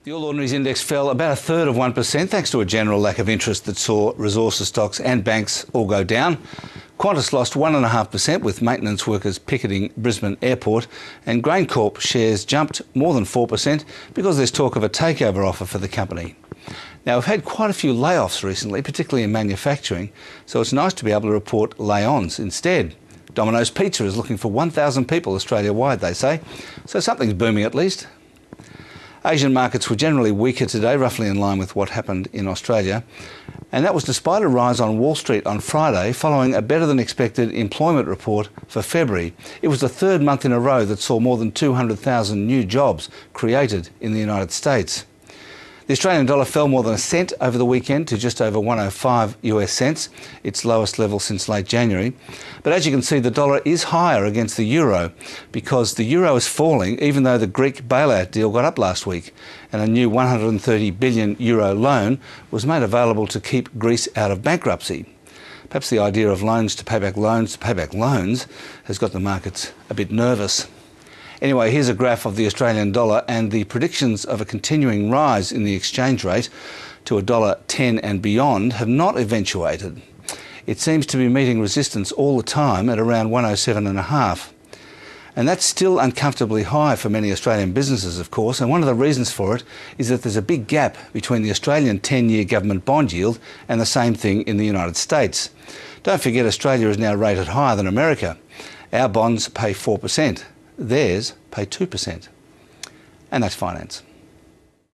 The All Ordinaries Index fell about a third of 1% thanks to a general lack of interest that saw resources stocks and banks all go down. Qantas lost 1.5% with maintenance workers picketing Brisbane Airport, and GrainCorp shares jumped more than 4% because there's talk of a takeover offer for the company. Now, we've had quite a few layoffs recently, particularly in manufacturing, so it's nice to be able to report lay-ons instead. Domino's Pizza is looking for 1,000 people Australia-wide, they say, so something's booming at least. Asian markets were generally weaker today, roughly in line with what happened in Australia, and that was despite a rise on Wall Street on Friday following a better-than-expected employment report for February. It was the third month in a row that saw more than 200,000 new jobs created in the United States. The Australian dollar fell more than a cent over the weekend to just over 105 US cents, its lowest level since late January. But as you can see, the dollar is higher against the euro because the euro is falling even though the Greek bailout deal got up last week and a new 130 billion euro loan was made available to keep Greece out of bankruptcy. Perhaps the idea of loans to pay back loans has got the markets a bit nervous. Anyway, here's a graph of the Australian dollar, and the predictions of a continuing rise in the exchange rate to $1.10 and beyond have not eventuated. It seems to be meeting resistance all the time at around 107.5. And that's still uncomfortably high for many Australian businesses, of course, and one of the reasons for it is that there's a big gap between the Australian 10-year government bond yield and the same thing in the United States. Don't forget, Australia is now rated higher than America. Our bonds pay 4%. Theirs pay 2%. And that's finance.